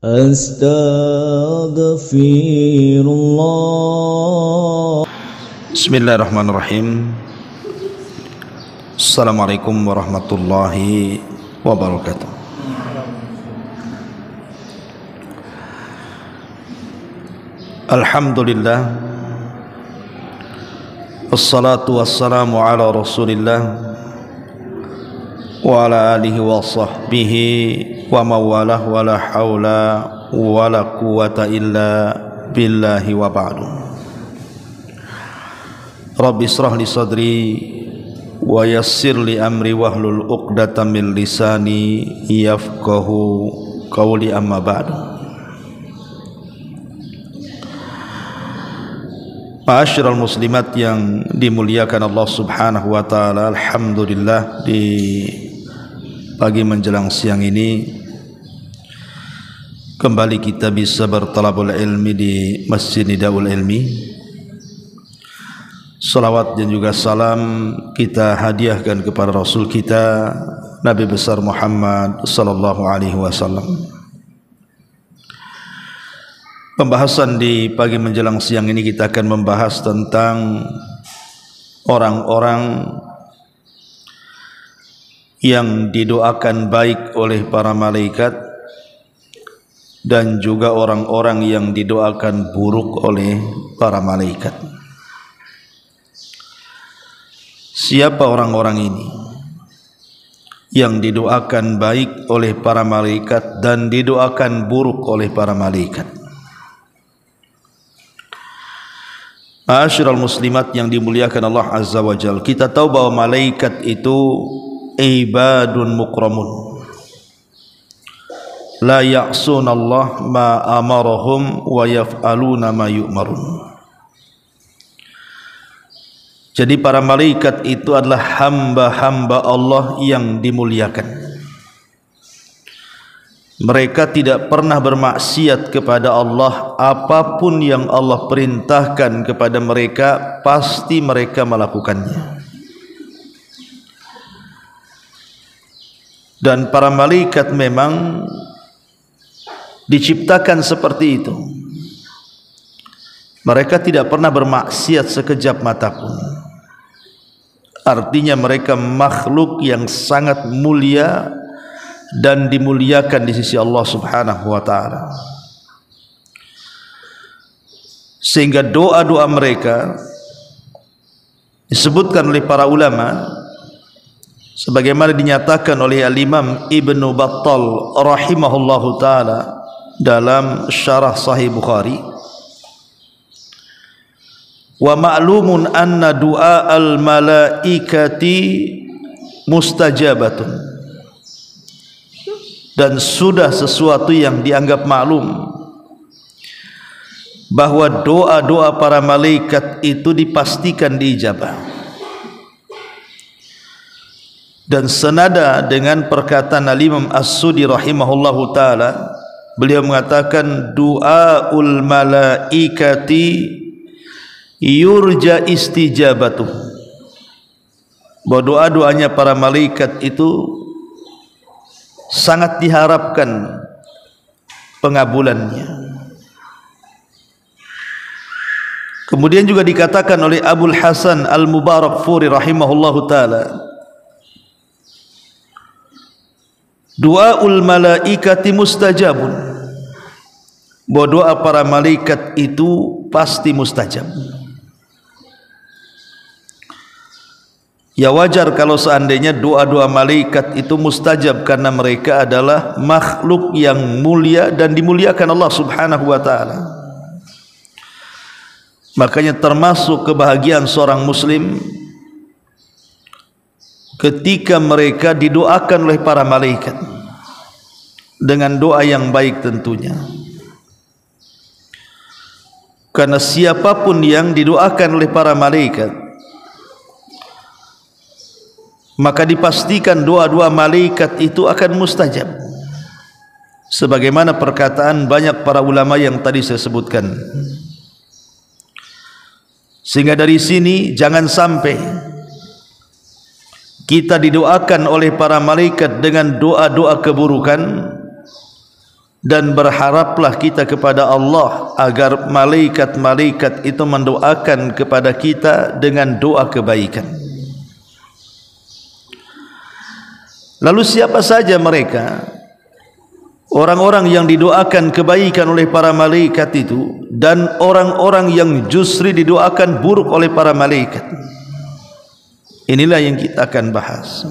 Astaghfirullah. Bismillahirrahmanirrahim. Assalamualaikum warahmatullahi wabarakatuh. Alhamdulillah, wassalatu wassalamu ala rasulillah wa ala alihi wa sahbihi wa mawalah wa la hawla wa la quwata illa billahi wa ba'du. Rabbi israh li sadri wa yassir li amri wahlul uqdatam min lisani yafqahu qawli, amma ba'du. Ma'asyiral muslimat yang dimuliakan Allah Subhanahu wa taala, alhamdulillah di pagi menjelang siang ini kembali kita bisa bertalabul ilmi di Masjid Nidaul Ilmi. Salawat dan juga salam kita hadiahkan kepada Rasul kita Nabi besar Muhammad sallallahu alaihi wasallam. Pembahasan di pagi menjelang siang ini kita akan membahas tentang orang-orang yang didoakan baik oleh para malaikat dan juga orang-orang yang didoakan buruk oleh para malaikat. Siapa orang-orang ini yang didoakan baik oleh para malaikat dan didoakan buruk oleh para malaikat? Ma'asyiral muslimat yang dimuliakan Allah Azza wa Jalla, kita tahu bahwa malaikat itu ibadun mukramun, la ya'sunallah ma amarahum wa yaf'aluna ma yu'marun. Jadi para malaikat itu adalah hamba-hamba Allah yang dimuliakan. Mereka tidak pernah bermaksiat kepada Allah. Apapun yang Allah perintahkan kepada mereka, pasti mereka melakukannya. Dan para malaikat memang diciptakan seperti itu. Mereka tidak pernah bermaksiat sekejap mata pun. Artinya mereka makhluk yang sangat mulia dan dimuliakan di sisi Allah Subhanahu wa taala. Sehingga doa-doa mereka disebutkan oleh para ulama sebagaimana dinyatakan oleh Al-Imam Ibnu Battal rahimahullahu taala dalam syarah Sahih Bukhari. Wa ma'lumun anna du'a al-malaikati mustajabatun. Dan sudah sesuatu yang dianggap maklum bahwa doa-doa para malaikat itu dipastikan diijabah. Dan senada dengan perkataan Al-Imam As-Sudi rahimahullahu taala, beliau mengatakan du'aul malaikati yurja istijabatuh, bahwa doa-doanya para malaikat itu sangat diharapkan pengabulannya. Kemudian juga dikatakan oleh Abul Hasan Al-Mubarakfuri rahimahullahu taala, du'aul malaikati mustajabun, bahwa doa para malaikat itu pasti mustajab. Ya wajar kalau seandainya doa-doa malaikat itu mustajab, karena mereka adalah makhluk yang mulia dan dimuliakan Allah Subhanahu wa taala. Makanya termasuk kebahagiaan seorang muslim ketika mereka didoakan oleh para malaikat dengan doa yang baik tentunya. Karena siapapun yang didoakan oleh para malaikat, maka dipastikan doa-doa malaikat itu akan mustajab. Sebagaimana perkataan banyak para ulama yang tadi saya sebutkan. Sehingga dari sini jangan sampai kita didoakan oleh para malaikat dengan doa-doa keburukan, dan berharaplah kita kepada Allah agar malaikat-malaikat itu mendoakan kepada kita dengan doa kebaikan. Lalu siapa saja mereka orang-orang yang didoakan kebaikan oleh para malaikat itu, dan orang-orang yang justru didoakan buruk oleh para malaikat? Inilah yang kita akan bahas.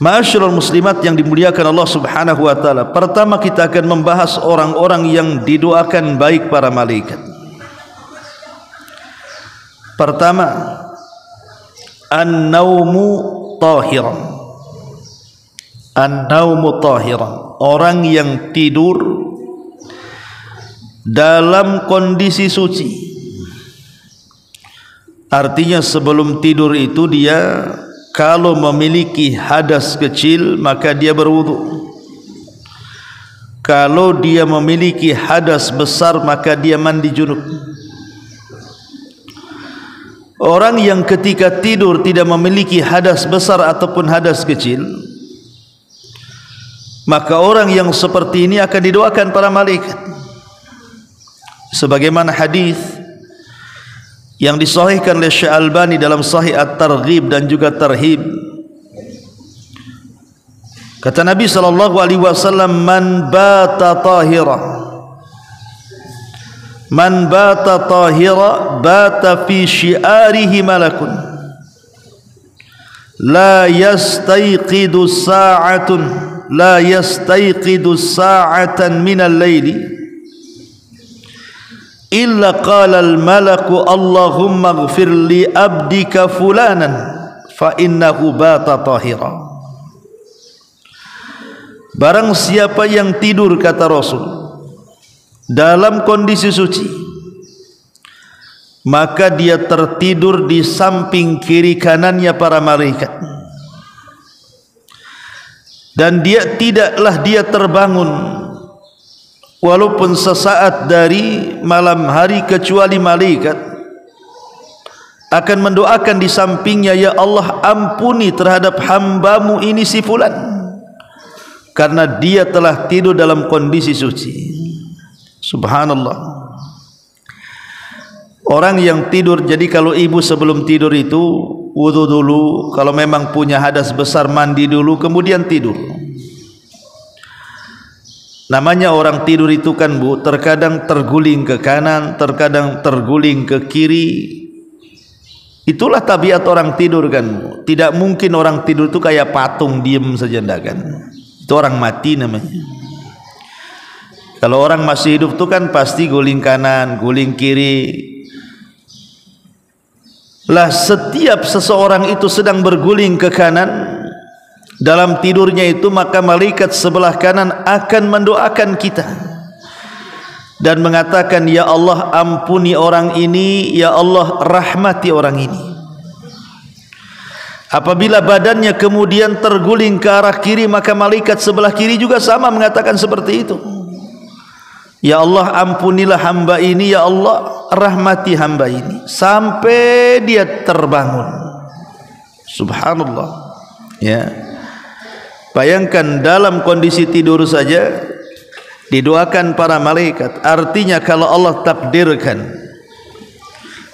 Ma'asyiral muslimat yang dimuliakan Allah Subhanahu wa taala, pertama kita akan membahas orang-orang yang didoakan baik para malaikat. Pertama, an-naumu tahiran. An-naumu tahiran, orang yang tidur dalam kondisi suci. Artinya sebelum tidur itu dia kalau memiliki hadas kecil maka dia berwudu. Kalau dia memiliki hadas besar maka dia mandi junub. Orang yang ketika tidur tidak memiliki hadas besar ataupun hadas kecil, maka orang yang seperti ini akan didoakan para malaikat. Sebagaimana hadis yang disahihkan oleh Syekh Albani dalam Sahih At-Targhib dan juga Tarhib, kata Nabi sallallahu alaihi wasallam, man bata tahira, man bata tahira bata fi syi'arihi malakun la yastayqidu sa'atun la yastayqidu sa'atan minal laili illa qala al-malaku Allahumma ighfir li abdika fulanan fa innahu bata tahira. Barang siapa yang tidur, kata Rasul, dalam kondisi suci, maka dia tertidur di samping kiri kanannya para malaikat, dan tidaklah dia terbangun walaupun sesaat dari malam hari kecuali malaikat akan mendoakan di sampingnya, ya Allah, ampuni terhadap hambamu ini si fulan, karena dia telah tidur dalam kondisi suci. Subhanallah. Orang yang tidur, jadi kalau ibu sebelum tidur itu wudu dulu, kalau memang punya hadas besar mandi dulu kemudian tidur. Namanya orang tidur itu kan Bu, terkadang terguling ke kanan, terkadang terguling ke kiri. Itulah tabiat orang tidur kan Bu. Tidak mungkin orang tidur itu kayak patung diem saja, enggak kan. Itu orang mati namanya. Kalau orang masih hidup itu kan pasti guling kanan, guling kiri. Lah setiap seseorang itu sedang berguling ke kanan dalam tidurnya itu, maka malaikat sebelah kanan akan mendoakan kita dan mengatakan, ya Allah, ampuni orang ini, ya Allah, rahmati orang ini. Apabila badannya kemudian terguling ke arah kiri, maka malaikat sebelah kiri juga sama mengatakan seperti itu. Ya Allah, ampunilah hamba ini, ya Allah, rahmati hamba ini, sampai dia terbangun. Subhanallah. Ya, bayangkan dalam kondisi tidur saja didoakan para malaikat. Artinya kalau Allah takdirkan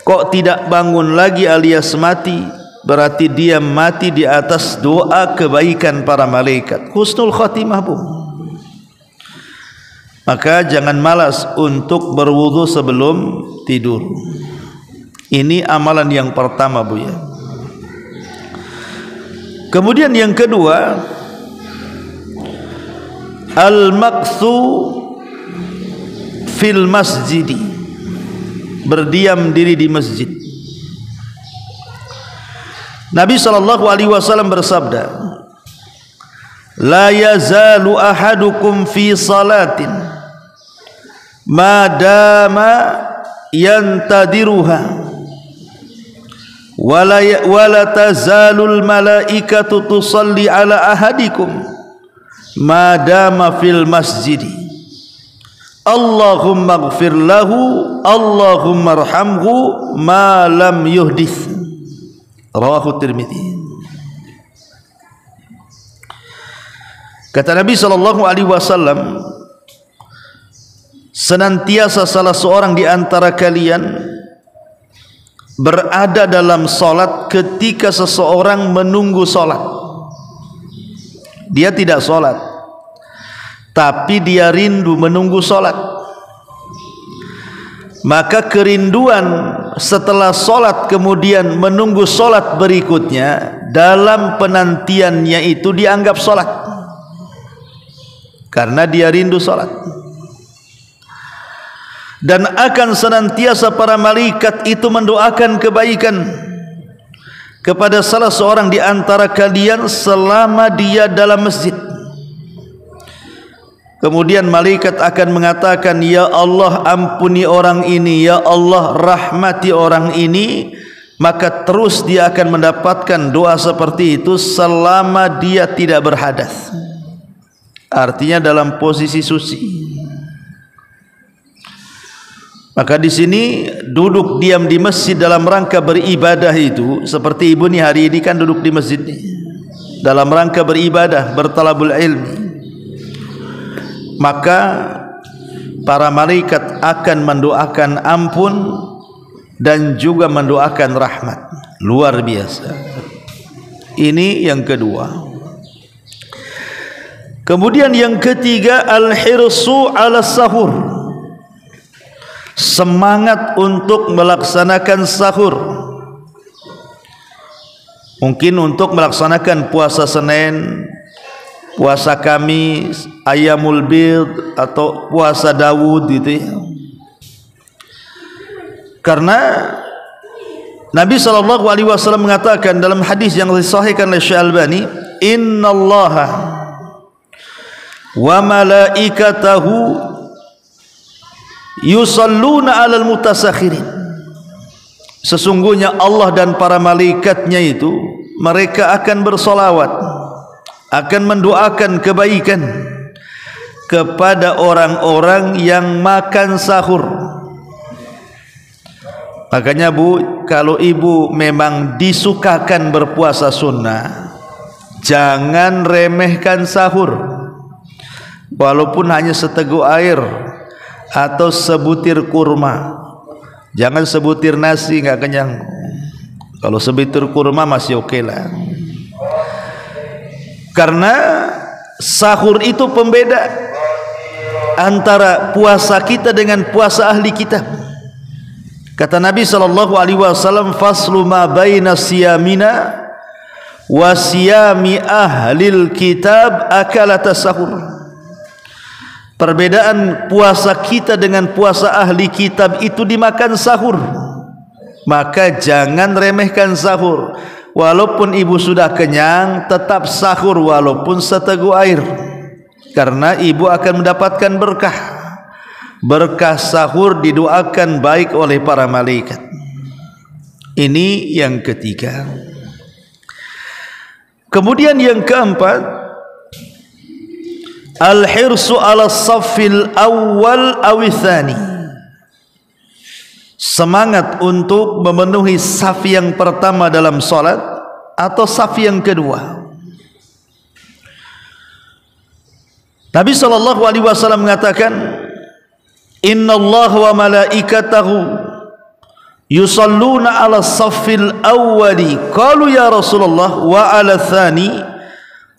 kok tidak bangun lagi alias mati, berarti dia mati di atas doa kebaikan para malaikat, husnul khatimah Bu. Maka jangan malas untuk berwudu sebelum tidur. Ini amalan yang pertama Bu ya. Kemudian yang kedua, al-maqthu fil masjidi, berdiam diri di masjid. Nabi SAW bersabda, la yazalu ahadukum fi salatin ma dama yantadiruha wala tazalul malaikatu tusalli ala ahadikum ma dama fil masjidi Allahumma ighfir lahu Allahumma arhamhu ma lam yuhdith. Rawahu Tirmidzi. Kata Nabi SAW, senantiasa salah seorang di antara kalian berada dalam solat ketika seseorang menunggu solat. Dia tidak solat, tapi dia rindu menunggu solat. Maka kerinduan setelah solat kemudian menunggu solat berikutnya, dalam penantiannya itu dianggap solat, karena dia rindu solat. Dan akan senantiasa para malaikat itu mendoakan kebaikan kepada salah seorang di antara kalian selama dia dalam masjid. Kemudian malaikat akan mengatakan, ya Allah ampuni orang ini, ya Allah rahmati orang ini. Maka terus dia akan mendapatkan doa seperti itu selama dia tidak berhadas, artinya dalam posisi suci. Maka di sini duduk diam di masjid dalam rangka beribadah itu seperti ibu ni hari ini kan duduk di masjid ni dalam rangka beribadah, bertalabul ilmi. Maka para malaikat akan mendoakan ampun dan juga mendoakan rahmat. Luar biasa. Ini yang kedua. Kemudian yang ketiga, al-hirsu ala sahur, semangat untuk melaksanakan sahur. Mungkin untuk melaksanakan puasa Senin, puasa Kamis, Ayyamul Bid, atau puasa Daud gitu ya. Karena Nabi SAW mengatakan dalam hadis yang disahihkan oleh Syekh Albani, innallaha wa malaikatahu yusalluna 'alal mutasakhirin. Sesungguhnya Allah dan para malaikatnya itu mereka akan bersolawat, akan mendoakan kebaikan kepada orang-orang yang makan sahur. Makanya Bu, kalau ibu memang disukakan berpuasa sunnah, jangan remehkan sahur, walaupun hanya seteguk air atau sebutir kurma. Jangan sebutir nasi, nggak kenyang. Kalau sebutir kurma masih oke lah. Karena sahur itu pembeda antara puasa kita dengan puasa ahli kitab. Kata Nabi SAW, faslu ma baina siyamina wa siyami ahlil kitab akalata sahur. Perbedaan puasa kita dengan puasa ahli kitab itu dimakan sahur. Maka jangan remehkan sahur. Walaupun ibu sudah kenyang, tetap sahur walaupun seteguk air, karena ibu akan mendapatkan berkah. Berkah sahur didoakan baik oleh para malaikat. Ini yang ketiga. Kemudian yang keempat, al-hirsu ala saffil awal awithani, semangat untuk memenuhi saf yang pertama dalam salat atau saf yang kedua. Nabi SAW mengatakan, innallaha wa malaikatahu yusalluna ala saffil awwali. Qalu ya Rasulullah wa ala thani.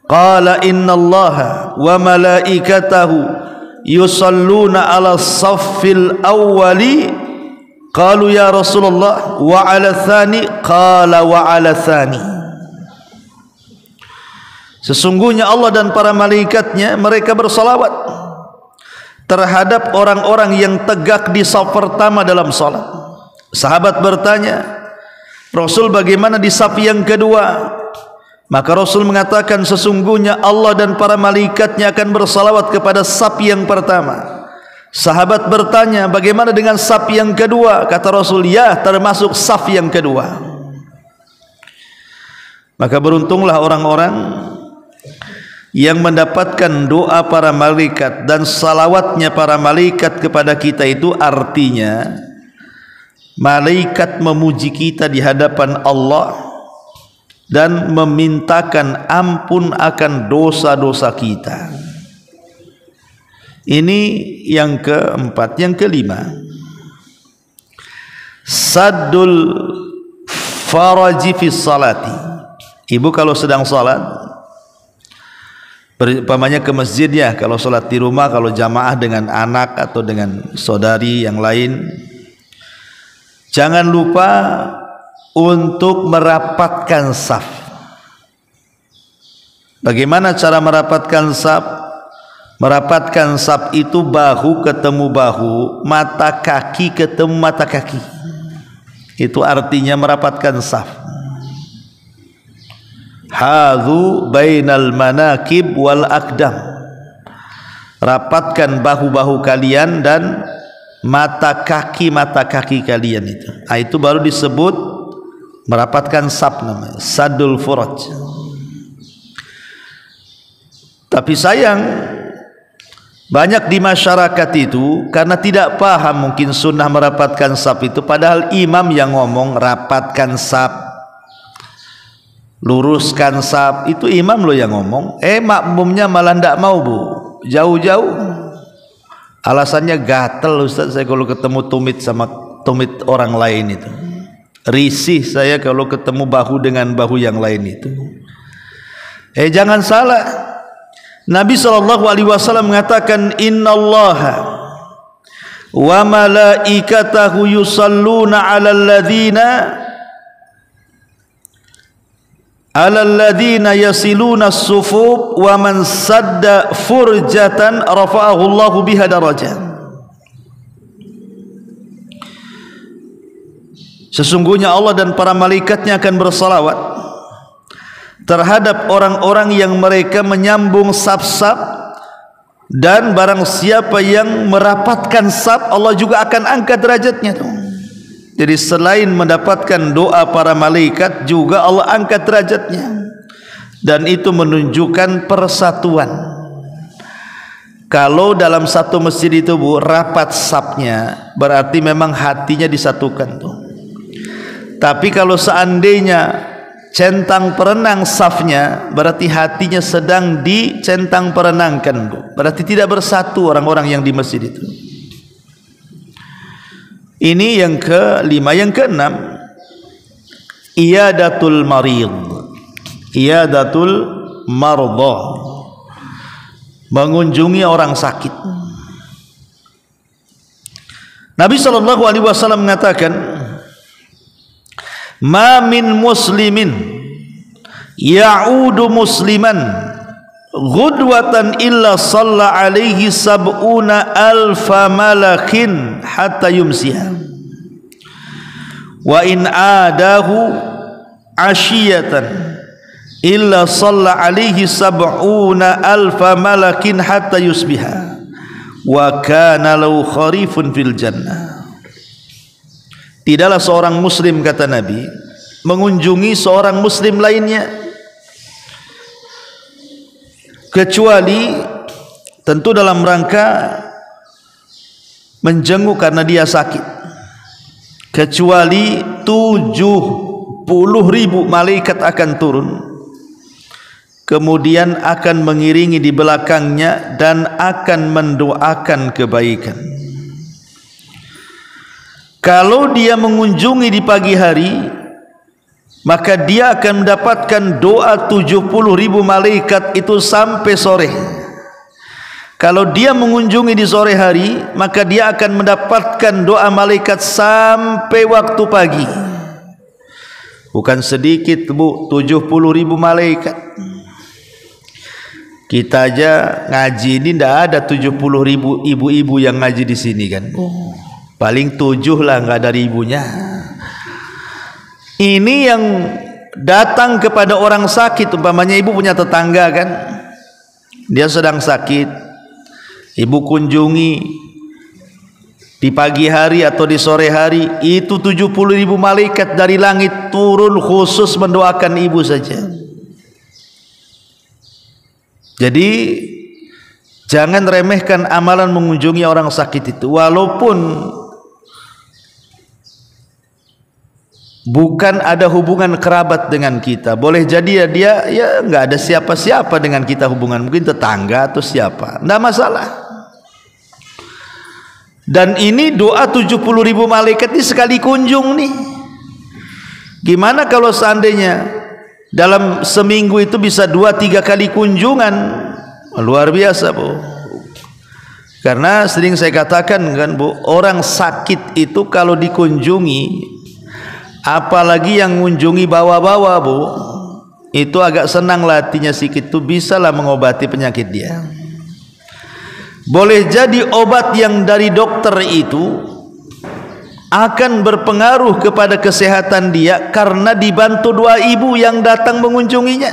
Qala innallaha wa malaikatahu yusalluna ala saffil awwali. Qalu ya Rasulullah wa ala thani. Qala wa ala thani. Sesungguhnya Allah dan para malaikatnya mereka bersalawat terhadap orang-orang yang tegak di saf pertama dalam salat. Sahabat bertanya, Rasul bagaimana di saf yang kedua? Maka Rasul mengatakan, sesungguhnya Allah dan para malaikatnya akan bersalawat kepada saf yang pertama. Sahabat bertanya, bagaimana dengan saf yang kedua? Kata Rasul, ya termasuk saf yang kedua. Maka beruntunglah orang-orang yang mendapatkan doa para malaikat dan salawatnya para malaikat kepada kita. Itu artinya malaikat memuji kita di hadapan Allah, dan memintakan ampun akan dosa-dosa kita. Ini yang keempat. Yang kelima, saddul faraji fi salati. Ibu kalau sedang salat, umpamanya ke masjid ya, kalau salat di rumah, kalau jamaah dengan anak atau dengan saudari yang lain, jangan lupa untuk merapatkan saf. Bagaimana cara merapatkan saf? Merapatkan saf itu bahu ketemu bahu, mata kaki ketemu mata kaki. Itu artinya merapatkan saf. Hadhu bainal manakib wal aqdam. Rapatkan bahu-bahu kalian dan mata kaki kalian itu. Nah, itu baru disebut merapatkan saf, namanya sadul furaj. Tapi sayang, banyak di masyarakat itu karena tidak paham mungkin sunnah merapatkan saf itu, padahal imam yang ngomong rapatkan saf, luruskan saf, itu imam loh yang ngomong. Makmumnya malah tidak mau, Bu, jauh-jauh. Alasannya gatel, Ustaz, saya kalau ketemu tumit orang lain itu, risih saya kalau ketemu bahu dengan bahu yang lain itu. Jangan salah, Nabi SAW mengatakan, innallaha wa malaikatahu yusalluna ala alladhina yasiluna as-sufuf wa man sadda furjatan rafa'ahu Allahu biha darajat. Sesungguhnya Allah dan para malaikatnya akan bersalawat terhadap orang-orang yang mereka menyambung saf-saf, dan barang siapa yang merapatkan saf, Allah juga akan angkat derajatnya. Jadi selain mendapatkan doa para malaikat, juga Allah angkat derajatnya, dan itu menunjukkan persatuan. Kalau dalam satu masjid itu, Bu, rapat safnya, berarti memang hatinya disatukan tuh. Tapi kalau seandainya centang perenang safnya, berarti hatinya sedang dicentang perenangkan, Bu. Berarti tidak bersatu orang-orang yang di masjid itu. Ini yang kelima. Yang keenam, iyadatul marid, iyadatul marda, mengunjungi orang sakit. Nabi SAW mengatakan, ma min muslimin ya'udu musliman ghudwatan illa shalla alaihi sab'una alfa malakin hatta yumsiha wa in adahu ashiyatan illa shalla alaihi sab'una alfa malakin hatta yusbiha wa kana lahu kharifun fil jannah. Tidaklah seorang muslim, kata Nabi, mengunjungi seorang muslim lainnya, kecuali tentu dalam rangka menjenguk karena dia sakit, kecuali 70.000 malaikat akan turun, kemudian akan mengiringi di belakangnya dan akan mendoakan kebaikan. Kalau dia mengunjungi di pagi hari, maka dia akan mendapatkan doa 70.000 malaikat itu sampai sore. Kalau dia mengunjungi di sore hari, maka dia akan mendapatkan doa malaikat sampai waktu pagi. Bukan sedikit, Bu, 70.000 malaikat. Kita aja ngaji ini tidak ada 70.000 ibu-ibu yang ngaji di sini kan. Paling 7 lah, nggak ada ribunya. Ini yang datang kepada orang sakit. Umpamanya ibu punya tetangga kan, dia sedang sakit, ibu kunjungi di pagi hari atau di sore hari, itu 70.000 malaikat dari langit turun khusus mendoakan ibu saja. Jadi jangan remehkan amalan mengunjungi orang sakit itu, walaupun bukan ada hubungan kerabat dengan kita. Boleh jadi dia ya nggak ada siapa-siapa dengan kita hubungan, mungkin tetangga atau siapa, nggak masalah. Dan ini doa 70.000 malaikat ini sekali kunjung nih. Gimana kalau seandainya dalam seminggu itu bisa 2-3 kali kunjungan? Luar biasa, Bu. Karena sering saya katakan kan, Bu, orang sakit itu kalau dikunjungi, apalagi yang mengunjungi bawa-bawa, Bu, itu agak senang hatinya sedikit, itu bisalah mengobati penyakit dia. Boleh jadi obat yang dari dokter itu akan berpengaruh kepada kesehatan dia karena dibantu doa ibu yang datang mengunjunginya.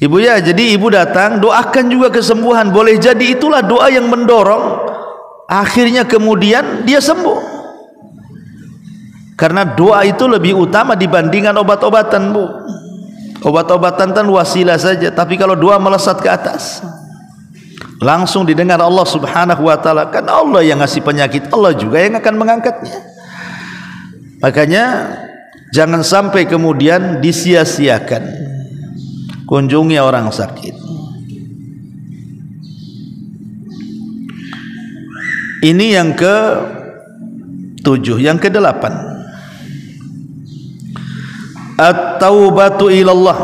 Ibu ya, jadi ibu datang, doakan juga kesembuhan. Boleh jadi itulah doa yang mendorong akhirnya kemudian dia sembuh. Karena doa itu lebih utama dibandingkan obat-obatan, Bu. Obat-obatan kan wasilah saja, tapi kalau doa melesat ke atas, langsung didengar Allah Subhanahu wa taala. Kan Allah yang ngasih penyakit, Allah juga yang akan mengangkatnya. Makanya jangan sampai kemudian disia-siakan kunjungi orang sakit. Ini yang ke-7. Yang ke-8, at-taubatu ilallah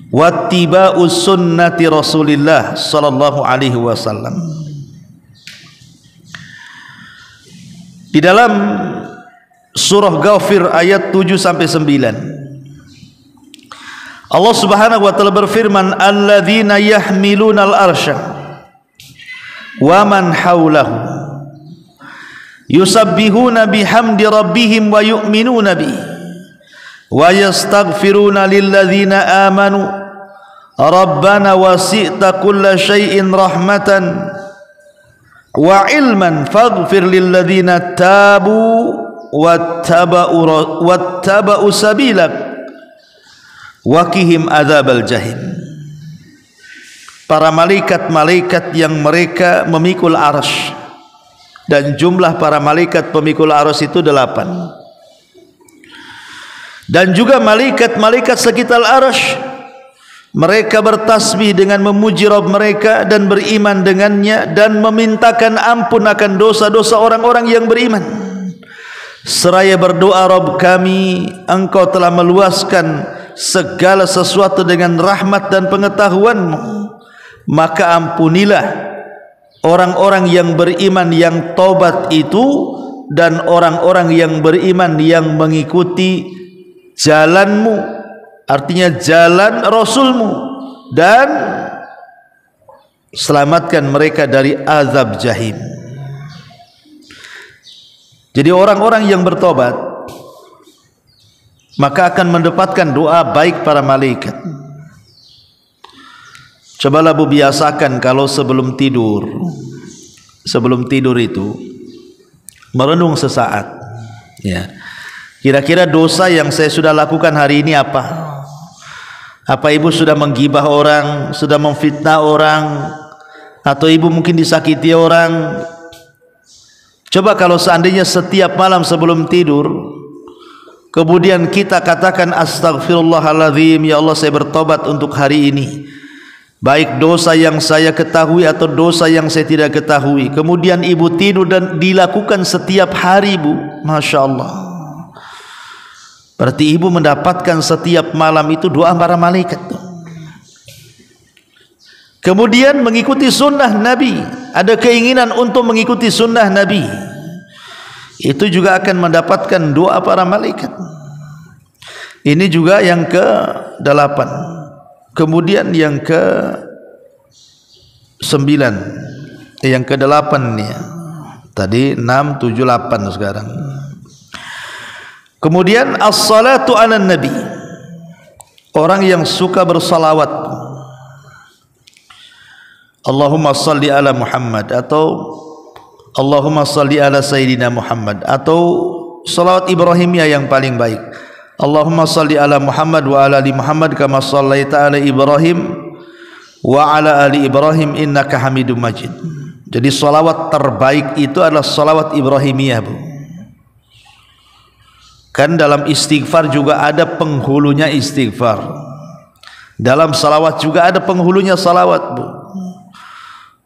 wattiba'u sunnati Rasulillah sallallahu alaihi wasallam. Di dalam surah Ghafir ayat 7 sampai 9, Allah Subhanahu wa taala berfirman, alladzina yahmilunal arsya wa man haulahu yusabbihuna bihamdi rabbihim wa yu'minuna bihi wa yastaghfiruna lilladzina amanu rabbana wasi'ta kulla syai'in rahmatan wa ilman faghfir lilladzina tabu wattaba'u sabilak wakihim adzabal jahim. Para malaikat-malaikat yang mereka memikul arsy, dan jumlah para malaikat pemikul arsy itu 8, dan juga malaikat-malaikat sekitar arsy, mereka bertasbih dengan memuji Rabb mereka dan beriman dengannya dan memintakan ampun akan dosa-dosa orang-orang yang beriman, seraya berdoa, Rabb kami, Engkau telah meluaskan segala sesuatu dengan rahmat dan pengetahuan-Mu, maka ampunilah orang-orang yang beriman yang taubat itu dan orang-orang yang beriman yang mengikuti jalan-Mu, artinya jalan Rasul-Mu, dan selamatkan mereka dari azab jahim. Jadi orang-orang yang bertobat maka akan mendapatkan doa baik para malaikat. Cobalah Bu biasakan kalau sebelum tidur itu merenung sesaat, ya, kira-kira dosa yang saya sudah lakukan hari ini apa? Apa ibu sudah menggibah orang, sudah memfitnah orang, atau ibu mungkin disakiti orang? Coba kalau seandainya setiap malam sebelum tidur kemudian kita katakan astaghfirullahaladzim, ya Allah saya bertobat untuk hari ini, baik dosa yang saya ketahui atau dosa yang saya tidak ketahui. Kemudian ibu tidur dan dilakukan setiap hari, Bu, Masya Allah. Berarti ibu mendapatkan setiap malam itu doa para malaikat. Kemudian mengikuti sunnah Nabi, ada keinginan untuk mengikuti sunnah Nabi, itu juga akan mendapatkan doa para malaikat. Ini juga yang ke-8. Kemudian yang ke-9, yang ke-8 nih. Tadi 6, 7, 8 sekarang. Kemudian as-salatu 'alan nabi. Orang yang suka bersalawat. Allahumma salli ala Muhammad, atau Allahumma salli ala Sayyidina Muhammad, atau salawat Ibrahimiyah yang paling baik. Allahumma salli ala Muhammad wa ala ali Muhammad kama sallaita ala Ibrahim wa ala ali Ibrahim innaka Hamidum Majid. Jadi salawat terbaik itu adalah salawat Ibrahimiyah, Bu. Kan dalam istighfar juga ada penghulunya istighfar, dalam salawat juga ada penghulunya salawat, Bu.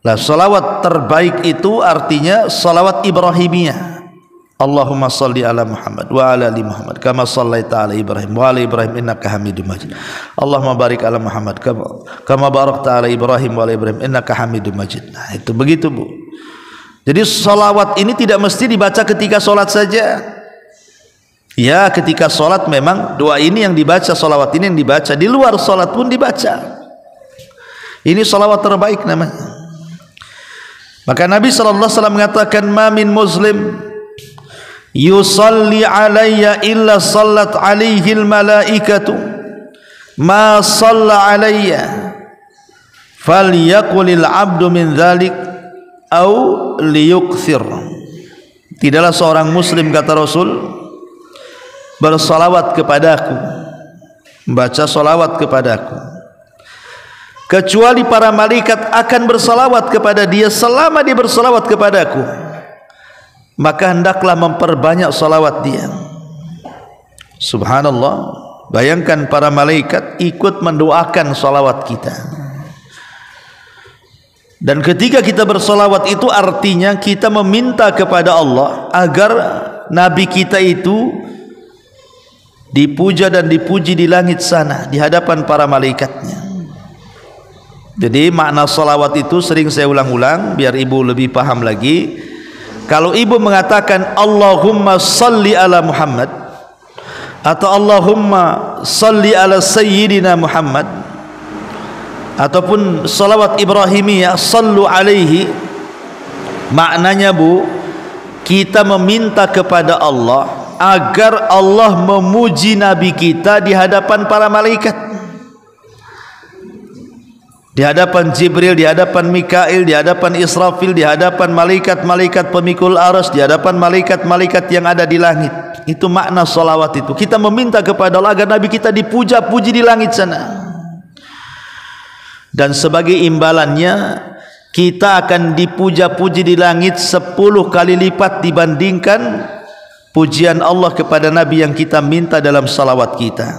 Lah salawat terbaik itu artinya salawat Ibrahimiyah. Allahumma salli ala Muhammad wa ala ali Muhammad kama sallaita ala Ibrahim wa ala Ibrahim innaka Hamidum Majid. Allahumma barik ala Muhammad kama barakta ala Ibrahim wa ala Ibrahim innaka Hamidum Majid. Nah, itu begitu, Bu. Jadi salawat ini tidak mesti dibaca ketika salat saja. Ya, ketika salat memang doa ini yang dibaca, salawat ini yang dibaca, di luar salat pun dibaca. Ini salawat terbaik namanya. Maka Nabi sallallahu alaihi wasallam mengatakan, "Ma min muslim yusalli alayya illa sallat alaihi al-malaikatu ma shalla alayya falyaqulil abdu min dzalik au liyukthir." Tidaklah seorang muslim, kata Rasul, bersalawat kepadaku, membaca salawat kepadaku, kecuali para malaikat akan bersalawat kepada dia selama dia bersalawat kepadaku. Maka hendaklah memperbanyak salawat dia. Subhanallah, bayangkan para malaikat ikut mendoakan salawat kita. Dan ketika kita bersalawat itu artinya kita meminta kepada Allah agar Nabi kita itu dipuja dan dipuji di langit sana di hadapan para malaikatnya. Jadi makna salawat itu sering saya ulang-ulang biar ibu lebih paham lagi. Kalau ibu mengatakan Allahumma salli ala Muhammad atau Allahumma salli ala Sayyidina Muhammad ataupun salawat Ibrahimiyah sallu alaihi, maknanya, Bu, kita meminta kepada Allah agar Allah memuji Nabi kita di hadapan para malaikat, di hadapan Jibril, di hadapan Mikail, di hadapan Israfil, di hadapan malaikat-malaikat pemikul aras, di hadapan malaikat-malaikat yang ada di langit. Itu makna salawat itu. Kita meminta kepada Allah agar Nabi kita dipuja-puji di langit sana. Dan sebagai imbalannya kita akan dipuja-puji di langit 10 kali lipat dibandingkan pujian Allah kepada Nabi yang kita minta dalam salawat kita.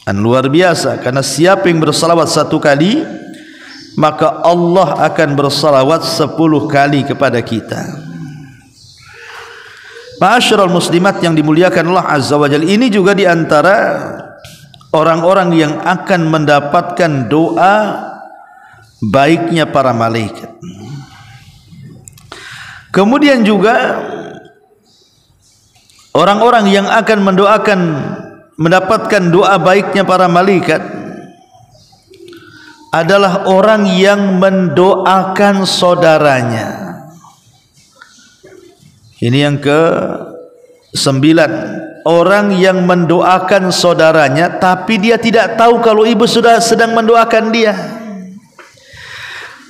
Dan luar biasa, karena siapa yang bersalawat 1 kali, maka Allah akan bersalawat 10 kali kepada kita. Ma'asyiral muslimat yang dimuliakan Allah Azza wa Jalla, ini juga diantara orang-orang yang akan mendapatkan doa baiknya para malaikat. Kemudian juga orang-orang yang akan mendapatkan doa baiknya para malaikat adalah orang yang mendoakan saudaranya. Ini yang ke-9, orang yang mendoakan saudaranya tapi dia tidak tahu kalau ibu sudah sedang mendoakan dia.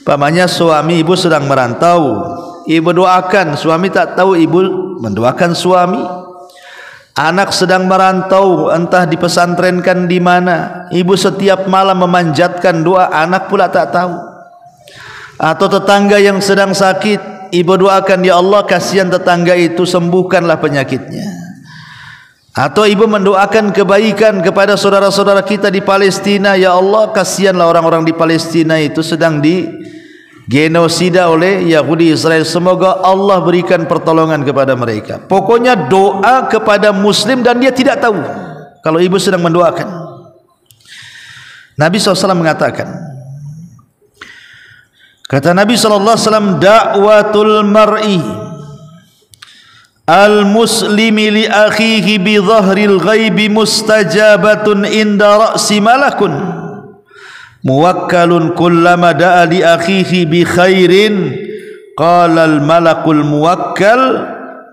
Pamannya suami ibu sedang merantau, ibu doakan, suami tak tahu ibu mendoakan suami. Anak sedang merantau, entah dipesantrenkan di mana, ibu setiap malam memanjatkan doa, anak pula tak tahu. Atau tetangga yang sedang sakit, ibu doakan, ya Allah kasihan tetangga itu, sembuhkanlah penyakitnya. Atau ibu mendoakan kebaikan kepada saudara-saudara kita di Palestina, ya Allah kasihanlah orang-orang di Palestina itu sedang genosida oleh Yahudi Israel, semoga Allah berikan pertolongan kepada mereka. Pokoknya doa kepada muslim dan dia tidak tahu kalau ibu sedang mendoakan. Nabi SAW mengatakan, kata Nabi SAW, da'watul mar'i al-muslimi li akhihi bi dhahril ghaibi mustajabatun inda ra'si malakun muwakkalun kullama da'a li akhihi bi khairin qala al malakul muwakkal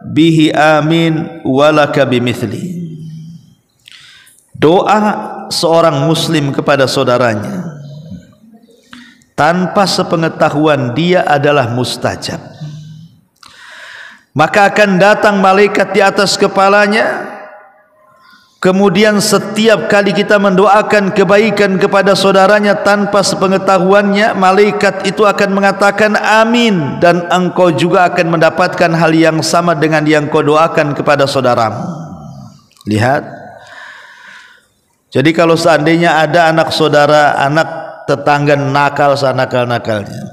bihi amin walaka bimithli. Doa seorang muslim kepada saudaranya tanpa sepengetahuan dia adalah mustajab, maka akan datang malaikat di atas kepalanya. Kemudian setiap kali kita mendoakan kebaikan kepada saudaranya tanpa sepengetahuannya, malaikat itu akan mengatakan amin, dan engkau juga akan mendapatkan hal yang sama dengan yang kau doakan kepada saudaramu. Lihat. Jadi kalau seandainya ada anak saudara, anak tetangga nakal sanakal-nakalnya,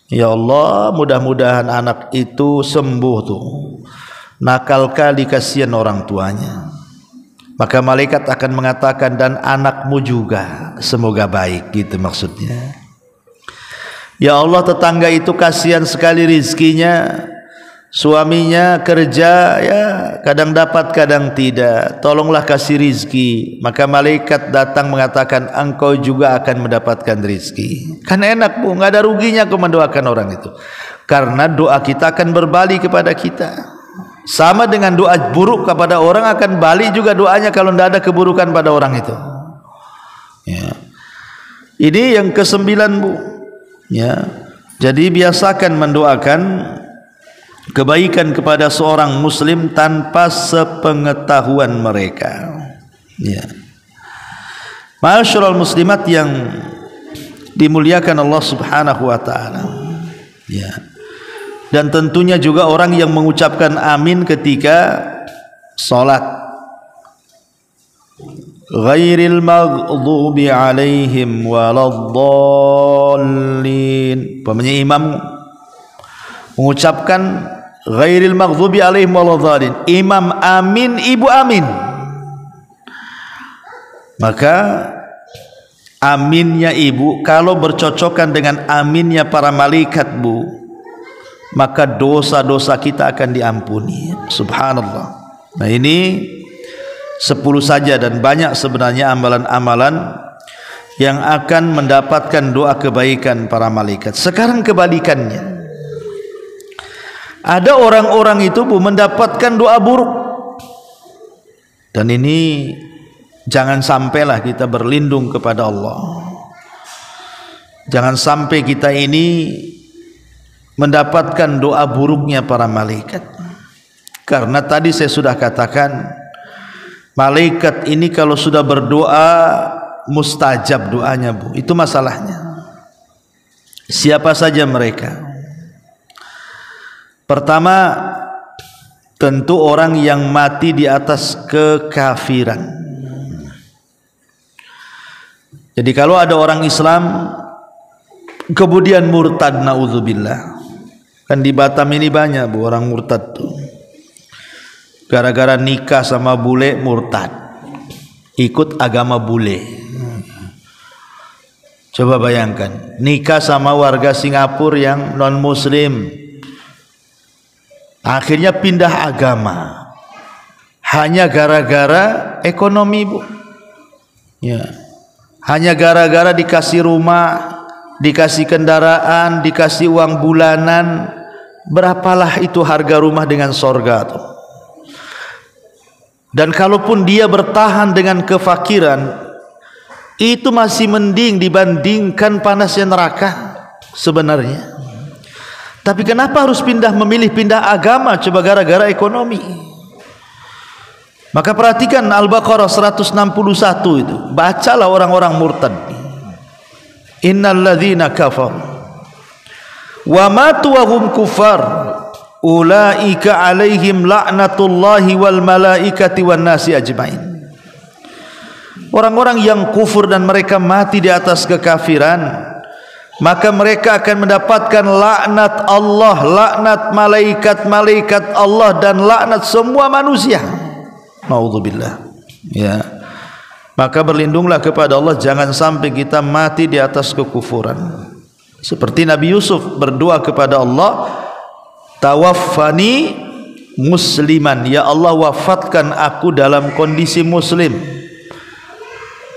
ya Allah, mudah-mudahan anak itu sembuh tuh. Nakal kali, kasihan orang tuanya. Maka malaikat akan mengatakan, dan anakmu juga semoga baik, gitu maksudnya. Ya Allah, tetangga itu kasihan sekali rizkinya, suaminya kerja ya kadang dapat kadang tidak, tolonglah kasih rizki. Maka malaikat datang mengatakan, engkau juga akan mendapatkan rizki. Kan enak Bu, nggak ada ruginya kau mendoakan orang itu, karena doa kita akan berbalik kepada kita. Sama dengan doa buruk kepada orang akan balik juga doanya kalau tidak ada keburukan pada orang itu. Ya. Ini yang ke-9 Bu. Ya. Jadi biasakan mendoakan kebaikan kepada seorang muslim tanpa sepengetahuan mereka. Ya. Ma'asyiral muslimat yang dimuliakan Allah Subhanahu wa taala. Ya. Dan tentunya juga orang yang mengucapkan amin ketika salat. Ghairil maghdubi alaihim waladdallin. Pemanya imam mengucapkan ghairil maghdubi alaihim waladdallin. Imam amin, ibu amin. Maka aminnya ibu kalau bercocokan dengan aminnya para malaikat Bu, maka dosa-dosa kita akan diampuni. Subhanallah. Nah ini 10 saja, dan banyak sebenarnya amalan-amalan yang akan mendapatkan doa kebaikan para malaikat. Sekarang kebalikannya, ada orang-orang itu Bu mendapatkan doa buruk, dan ini jangan sampailah kita berlindung kepada Allah. Jangan sampai kita ini mendapatkan doa buruknya para malaikat. Karena tadi saya sudah katakan, malaikat ini kalau sudah berdoa mustajab doanya Bu. Itu masalahnya. Siapa saja mereka? Pertama, tentu orang yang mati di atas kekafiran. Jadi kalau ada orang Islam kemudian murtad, naudzubillah. Kan di Batam ini banyak Bu orang murtad tuh. Gara-gara nikah sama bule murtad, ikut agama bule. Coba bayangkan, nikah sama warga Singapura yang non muslim, akhirnya pindah agama hanya gara-gara ekonomi Bu. Ya. Hanya gara-gara dikasih rumah, dikasih kendaraan, dikasih uang bulanan. Berapalah itu harga rumah dengan sorga tuh. Dan kalaupun dia bertahan dengan kefakiran, itu masih mending dibandingkan panasnya neraka sebenarnya. Tapi kenapa harus memilih pindah agama? Coba gara-gara ekonomi. Maka perhatikan Al-Baqarah 161 itu. Bacalah orang-orang murtad. Innal ladzina kafaru wa matu wa hum kufar ulaika alaihim la'natullahi wal malaikati wan nasi ajmain. Orang-orang yang kufur dan mereka mati di atas kekafiran, maka mereka akan mendapatkan laknat Allah, laknat malaikat-malaikat Allah, dan laknat semua manusia. Naudzubillah. Ya. Maka berlindunglah kepada Allah, jangan sampai kita mati di atas kekufuran. Seperti Nabi Yusuf berdoa kepada Allah, tawaffani musliman, ya Allah wafatkan aku dalam kondisi muslim.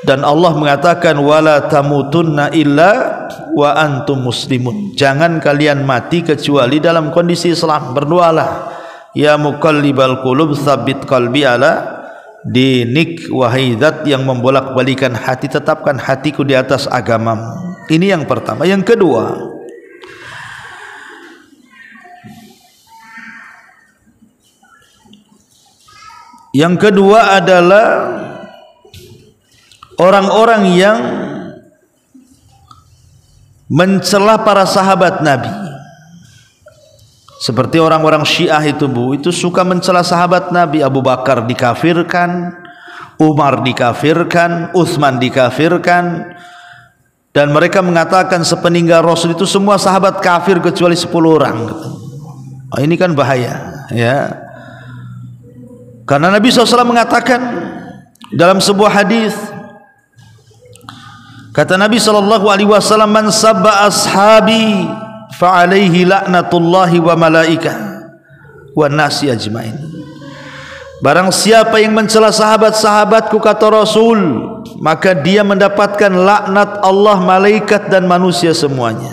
Dan Allah mengatakan, wala tamutunna illa wa antum muslimun, jangan kalian mati kecuali dalam kondisi Islam. Berdoalah, ya muqallibal qulub tsabbit qalbi ala dinik, wahai zat yang membolak-balikan hati, tetapkan hatiku di atas agamamu. Ini yang pertama. Yang kedua, adalah orang-orang yang mencela para sahabat Nabi. Seperti orang-orang Syiah itu Bu, itu suka mencela sahabat Nabi. Abu Bakar dikafirkan, Umar dikafirkan, Utsman dikafirkan, dan mereka mengatakan sepeninggal Rasul itu semua sahabat kafir kecuali 10 orang. Oh, ini kan bahaya, ya. Karena Nabi SAW mengatakan dalam sebuah hadis, kata Nabi SAW, man sabba ashabi fa alaihi laknatullahi wa malaikah wa nasi ajmain. Barang siapa yang mencela sahabat-sahabatku, kata Rasul, maka dia mendapatkan laknat Allah, malaikat dan manusia semuanya.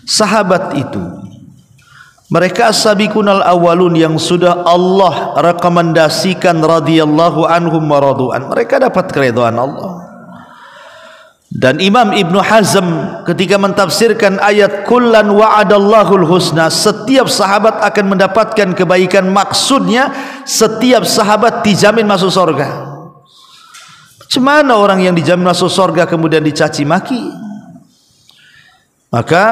Sahabat itu mereka as-sabiqunal awwalun yang sudah Allah rekomendasikan radhiyallahu anhum wa radu'an. Mereka dapat keridhaan Allah. Dan Imam Ibnu Hazm ketika mentafsirkan ayat kullan wa'adallahul husna, setiap sahabat akan mendapatkan kebaikan, maksudnya setiap sahabat dijamin masuk surga. Macam mana orang yang dijamin masuk surga kemudian dicaci maki? Maka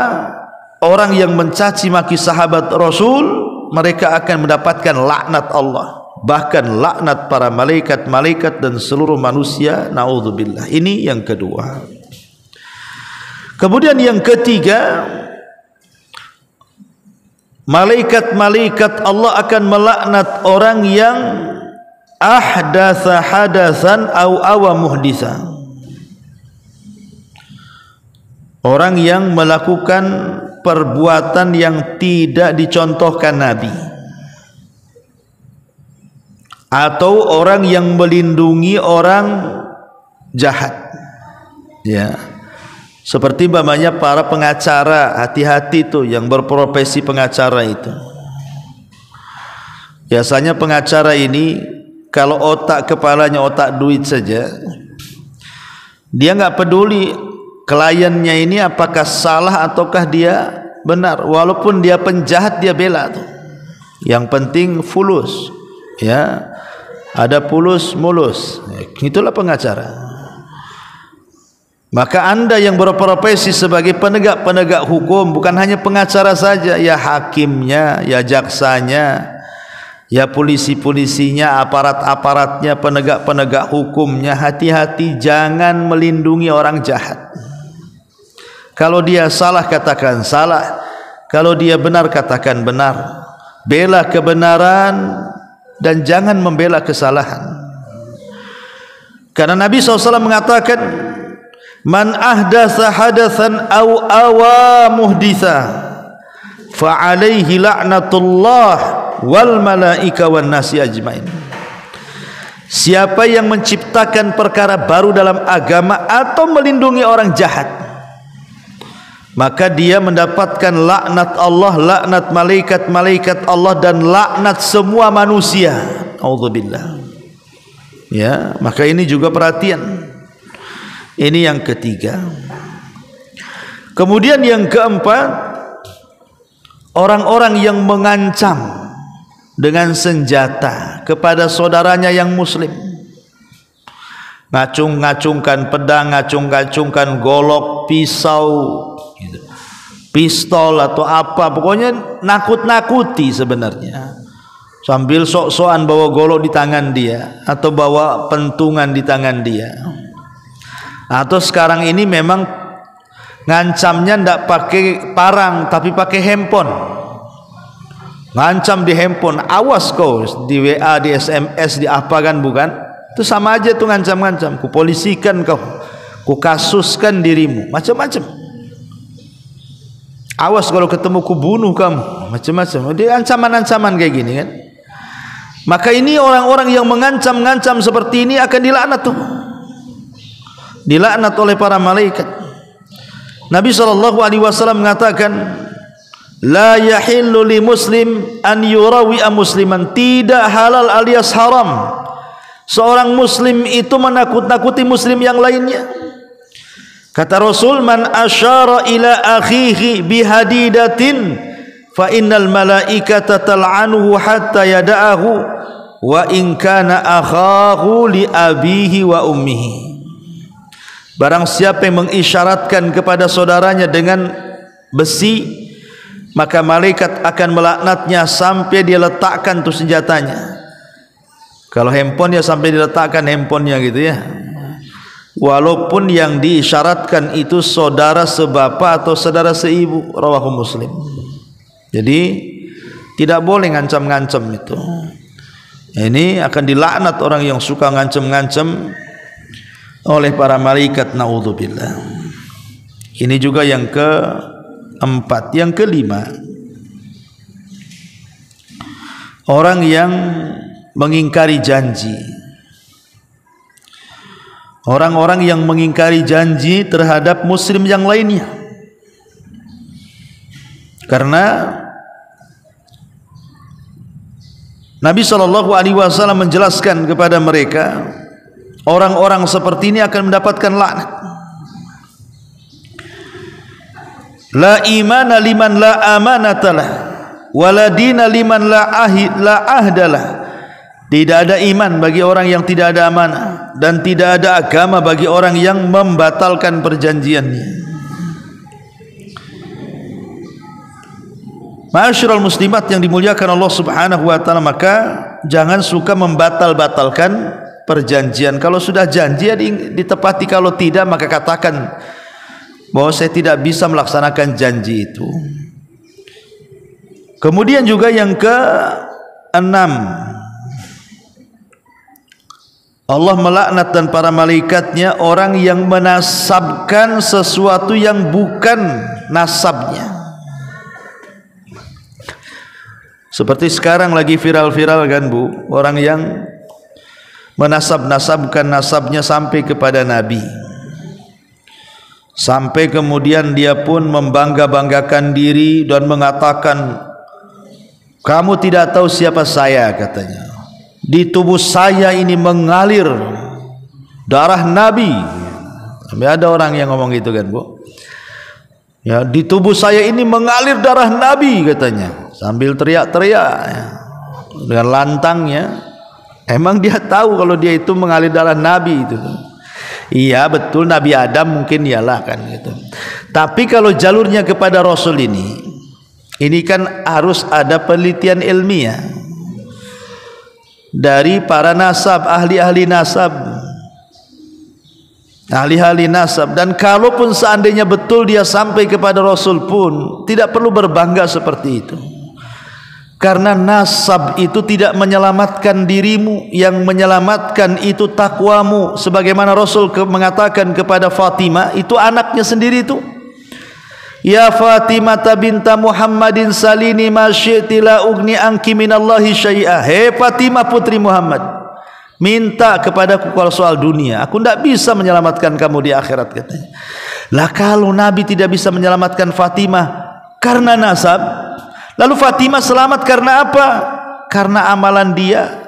orang yang mencaci maki sahabat Rasul, mereka akan mendapatkan laknat Allah, bahkan laknat para malaikat-malaikat dan seluruh manusia. Naudzubillah. Ini yang kedua. Kemudian yang ketiga, malaikat-malaikat Allah akan melaknat orang yang ahdatsa hadatsan au awa muhditsa. Orang yang melakukan perbuatan yang tidak dicontohkan Nabi, atau orang yang melindungi orang jahat, ya. Seperti umpamanya para pengacara, hati-hati tuh yang berprofesi pengacara itu. Biasanya pengacara ini kalau otak kepalanya otak duit saja, dia nggak peduli kliennya ini apakah salah ataukah dia benar. Walaupun dia penjahat dia bela tuh. Yang penting fulus, ya. Ada pulus mulus. Itulah pengacara. Maka anda yang berprofesi sebagai penegak-penegak hukum, bukan hanya pengacara saja, ya hakimnya, ya jaksanya, ya polisi-polisinya, aparat-aparatnya, penegak-penegak hukumnya, hati-hati jangan melindungi orang jahat. Kalau dia salah katakan salah, kalau dia benar katakan benar. Bela kebenaran dan jangan membela kesalahan. Karena Nabi SAW mengatakan, man ahdatsa hadatsan aw awa muhditsa fa alaihi laknatullah wal malaika wan nasi ajmain. Siapa yang menciptakan perkara baru dalam agama atau melindungi orang jahat, maka dia mendapatkan laknat Allah, laknat malaikat-malaikat Allah dan laknat semua manusia. Auzubillah. Ya, maka ini juga perhatian. Ini yang ketiga. Kemudian yang keempat, orang-orang yang mengancam dengan senjata kepada saudaranya yang muslim. Ngacung-ngacungkan pedang, ngacung-ngacungkan golok, pisau, pistol atau apa, pokoknya nakut-nakuti sebenarnya. Sambil sok-sokan bawa golok di tangan dia atau bawa pentungan di tangan dia. Atau sekarang ini memang ngancamnya tidak pakai parang tapi pakai handphone. Ngancam di handphone, awas kau di WA, di SMS, di apa kan, bukan? Itu sama aja tuh ngancam-ngancam. Ku polisikan kau, ku kasuskan dirimu, macam-macam. Awas kalau ketemu ku bunuh kamu, macam-macam. Dia ancaman-ancaman kayak gini kan. Maka ini orang-orang yang mengancam-ngancam seperti ini akan dilaknat tuh. Dilaknat oleh para malaikat. Nabi SAW mengatakan, la yahillu li muslim an yurawi'a musliman. Tidak halal alias haram seorang muslim itu menakut-nakuti muslim yang lainnya. Kata Rasul, man asyara ila akhihi bihadidatin fa innal malaikata tal'anuhu hatta yada'ahu wa in kana akhahu li abihi wa ummihi. Barang siapa yang mengisyaratkan kepada saudaranya dengan besi, maka malaikat akan melaknatnya sampai dia letakkan tuh senjatanya. Kalau handphone ya sampai diletakkan handphonenya gitu ya, walaupun yang diisyaratkan itu saudara sebapa atau saudara seibu. Rawahu Muslim. Jadi tidak boleh ngancam-ngancam itu. Ini akan dilaknat orang yang suka ngancam-ngancam oleh para malaikat, naudzubillah. Ini juga yang keempat. Yang kelima, orang yang mengingkari janji. Orang-orang yang mengingkari janji terhadap muslim yang lainnya. Karena Nabi SAW menjelaskan kepada mereka, orang-orang seperti ini akan mendapatkan laknat. La imana liman la amanatalah, wala dina liman la ahdalah. Tidak ada iman bagi orang yang tidak ada amanah, dan tidak ada agama bagi orang yang membatalkan perjanjiannya. Ma'asyiral muslimat yang dimuliakan Allah Subhanahu wa taala, maka jangan suka membatal-batalkan perjanjian. Kalau sudah janji ya ditepati, kalau tidak maka katakan bahwa saya tidak bisa melaksanakan janji itu. Kemudian juga yang keenam, Allah melaknat dan para malaikatnya orang yang menasabkan sesuatu yang bukan nasabnya. Seperti sekarang lagi viral-viral kan Bu, orang yang menasab-nasabkan nasabnya sampai kepada Nabi, sampai kemudian dia pun membangga-banggakan diri dan mengatakan, kamu tidak tahu siapa saya, katanya. Di tubuh saya ini mengalir darah Nabi. Ada orang yang ngomong gitu kan Bu, ya, di tubuh saya ini mengalir darah Nabi, katanya, sambil teriak-teriak ya, dengan lantangnya. Emang dia tahu kalau dia itu mengalir darah Nabi itu? Iya betul, Nabi Adam mungkin iyalah kan gitu. Tapi kalau jalurnya kepada Rasul ini kan harus ada penelitian ilmiah dari para nasab, ahli-ahli nasab, ahli-ahli nasab. Dan kalaupun seandainya betul dia sampai kepada Rasul pun tidak perlu berbangga seperti itu, karena nasab itu tidak menyelamatkan dirimu, yang menyelamatkan itu takwamu. Sebagaimana Rasul mengatakan kepada Fatimah, itu anaknya sendiri itu, ya Fatimah binta Muhammadin salini ma syi'ti la ugni anki minallahi syai'ah. Hei Fatimah putri Muhammad, minta kepadaku kalau soal dunia, aku tidak bisa menyelamatkan kamu di akhirat, katanya. Lah kalau Nabi tidak bisa menyelamatkan Fatimah karena nasab, lalu Fatimah selamat karena apa? Karena amalan dia.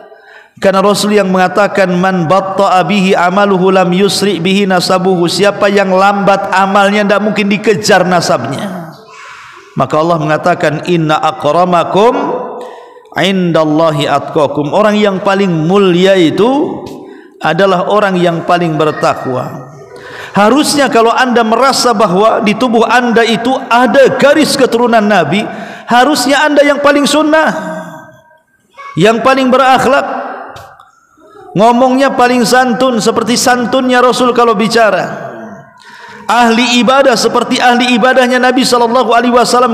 Karena Rasul yang mengatakan, man batta'a bihi amaluhu lam yusri bihi nasabuhu. Siapa yang lambat amalnya tidak mungkin dikejar nasabnya. Maka Allah mengatakan, inna akramakum indallahi atqakum. Orang yang paling mulia itu adalah orang yang paling bertakwa. Harusnya kalau anda merasa bahwa di tubuh anda itu ada garis keturunan Nabi, harusnya anda yang paling sunnah, yang paling berakhlak, ngomongnya paling santun seperti santunnya Rasul kalau bicara, ahli ibadah seperti ahli ibadahnya Nabi SAW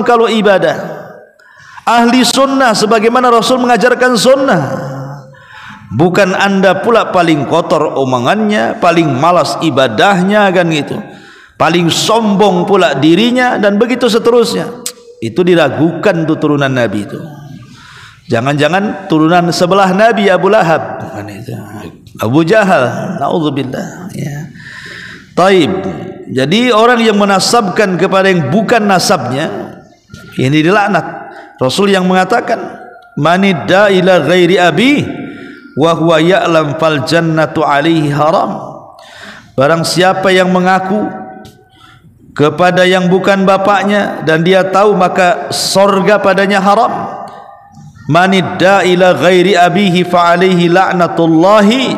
kalau ibadah, ahli sunnah sebagaimana Rasul mengajarkan sunnah. Bukan anda pula paling kotor omongannya, paling malas ibadahnya kan gitu, paling sombong pula dirinya, dan begitu seterusnya. Itu diragukan tuh turunan Nabi itu. Jangan-jangan turunan sebelah Nabi Abu Lahab, Abu Jahal, naudzubillah ya. Taib. Jadi orang yang menasabkan kepada yang bukan nasabnya, ini dilaknat. Rasul yang mengatakan, manidda ila ghairi abi wa huwa ya'lam fal jannatu alaihi haram. Barang siapa yang mengaku kepada yang bukan bapaknya dan dia tahu, maka sorga padanya haram. Manidda ila ghairi abihi fa alaihi la'natullahi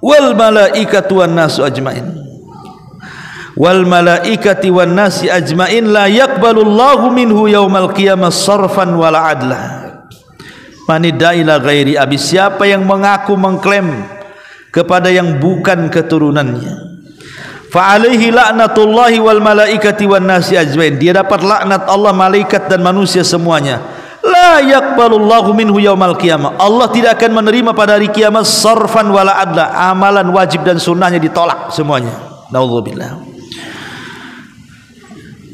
wal malaikatu wan nasu ajmain. wal malaikati wan nasi ajmain la yaqbalullahu minhu yaumal qiyamah sarfan wala adla. Manidda ila ghairi abi, siapa yang mengaku mengklaim kepada yang bukan keturunannya, fa alaihi laknatullahi wal malaikati wan nasi ajmain, dia dapat laknat Allah, malaikat dan manusia semuanya. La yaqbalullahu minhu yaumal qiyamah, Allah tidak akan menerima pada hari kiamat sarfan wala adla, amalan wajib dan sunnahnya ditolak semuanya. Naudzubillah.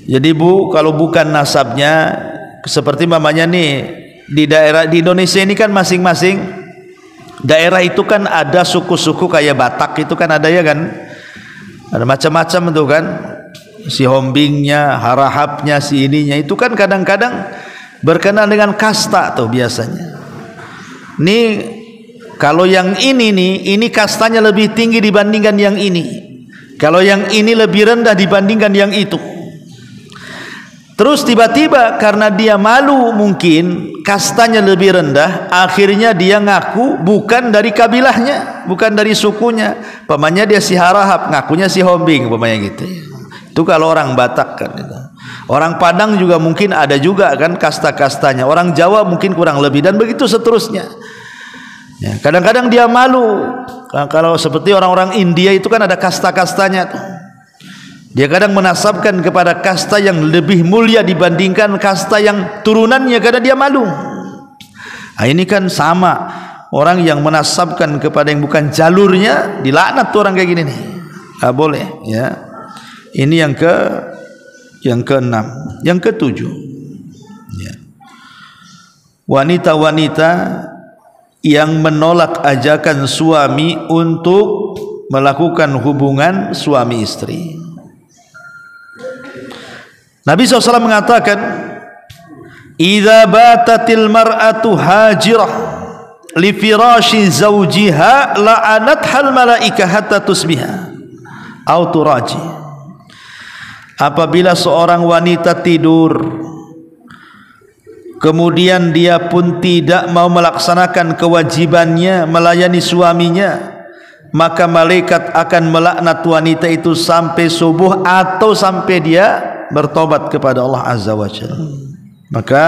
Jadi Bu, kalau bukan nasabnya, seperti mamanya nih di daerah di Indonesia ini kan masing-masing daerah itu kan ada suku-suku kayak Batak itu kan ada ya kan, ada macam-macam itu kan, si Hombingnya, Harahapnya, si ininya itu kan kadang-kadang berkenaan dengan kasta tuh biasanya. Nih kalau yang ini nih, ini kastanya lebih tinggi dibandingkan yang ini. Kalau yang ini lebih rendah dibandingkan yang itu. Terus tiba-tiba karena dia malu mungkin kastanya lebih rendah, akhirnya dia ngaku bukan dari kabilahnya, bukan dari sukunya. Pamannya dia si Harahap, ngakunya si Hombing, pamannya gitu. Itu kalau orang Batak kan itu. Orang Padang juga mungkin ada juga kan kasta-kastanya. Orang Jawa mungkin kurang lebih dan begitu seterusnya. Ya, kadang-kadang dia malu. Kalau seperti orang-orang India itu kan ada kasta-kastanya tuh. Dia kadang menasabkan kepada kasta yang lebih mulia dibandingkan kasta yang turunannya karena dia malu. Nah, ini kan sama, orang yang menasabkan kepada yang bukan jalurnya dilaknat tuh orang kayak gini nih. Enggak boleh ya. Ini yang keenam, yang ketujuh ya. Wanita-wanita yang menolak ajakan suami untuk melakukan hubungan suami istri. Nabi SAW mengatakan, idza batatil mar'atu hajirah li firashi zawjiha la'anathal malaika hatta tusbiha au turaji. Apabila seorang wanita tidur kemudian dia pun tidak mau melaksanakan kewajibannya melayani suaminya, maka malaikat akan melaknat wanita itu sampai subuh atau sampai dia bertobat kepada Allah Azza wa Jalla. Maka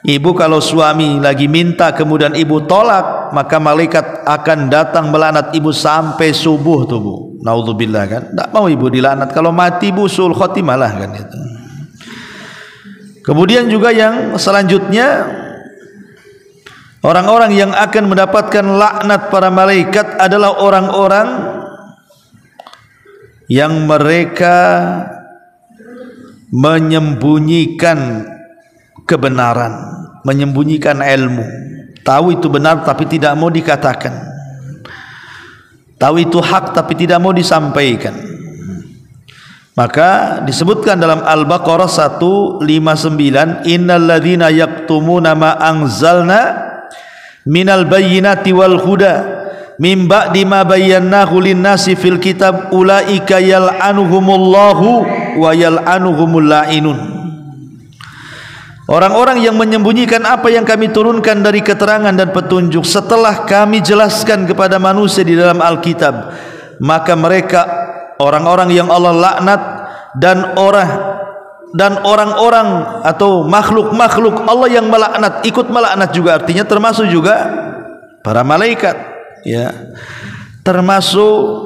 ibu kalau suami lagi minta kemudian ibu tolak, maka malaikat akan datang melaknat ibu sampai subuh tuh Bu. Naudzubillah kan, tidak mau ibu dilaknat, kalau mati bu sul khotimah lah kan itu. Kemudian juga yang selanjutnya, orang-orang yang akan mendapatkan laknat para malaikat adalah orang-orang yang mereka menyembunyikan kebenaran, menyembunyikan ilmu, tahu itu benar tapi tidak mau dikatakan, tahu itu hak tapi tidak mau disampaikan. Maka disebutkan dalam Al-Baqarah 159, innal ladzina yaktumuna ma anzalna minal bayyinati wal huda min ba'di ma bayyanahu lin-nasi fil kitab ulaika yal'anuhumullahu wa yal'anuhumul la'inun. Orang-orang yang menyembunyikan apa yang kami turunkan dari keterangan dan petunjuk setelah kami jelaskan kepada manusia di dalam Alkitab, maka mereka orang-orang yang Allah laknat, dan orang-orang atau makhluk-makhluk Allah yang melaknat, ikut melaknat juga, artinya termasuk juga para malaikat ya, termasuk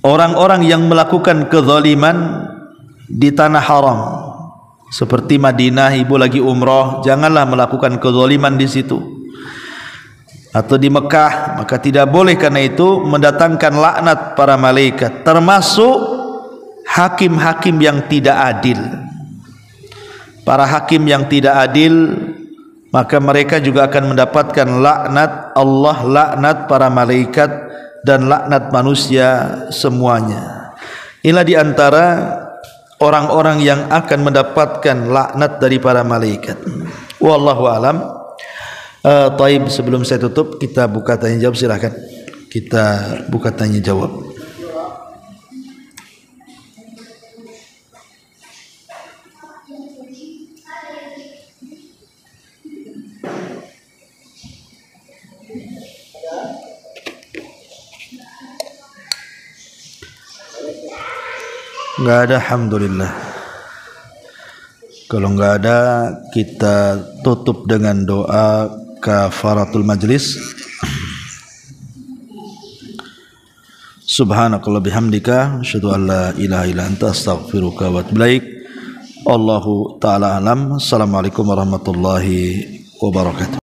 orang-orang yang melakukan kezaliman di tanah haram. Seperti Madinah, ibu lagi umroh, janganlah melakukan kezaliman di situ. Atau di Mekah, maka tidak boleh, karena itu mendatangkan laknat para malaikat. Termasuk hakim-hakim yang tidak adil. Para hakim yang tidak adil, maka mereka juga akan mendapatkan laknat Allah, laknat para malaikat, dan laknat manusia semuanya. Inilah diantara orang-orang yang akan mendapatkan laknat dari para malaikat. Wallahu alam. Taib, sebelum saya tutup kita buka tanya jawab, silakan. Kita buka tanya jawab. Enggak ada, alhamdulillah. Kalau enggak ada, kita tutup dengan doa kafaratul majlis. Subhanakallah bihamdika asyhadu an la ilaha illa anta astaghfiruka wa atubu ilaik. Allahu taala alam. Assalamualaikum warahmatullahi wabarakatuh.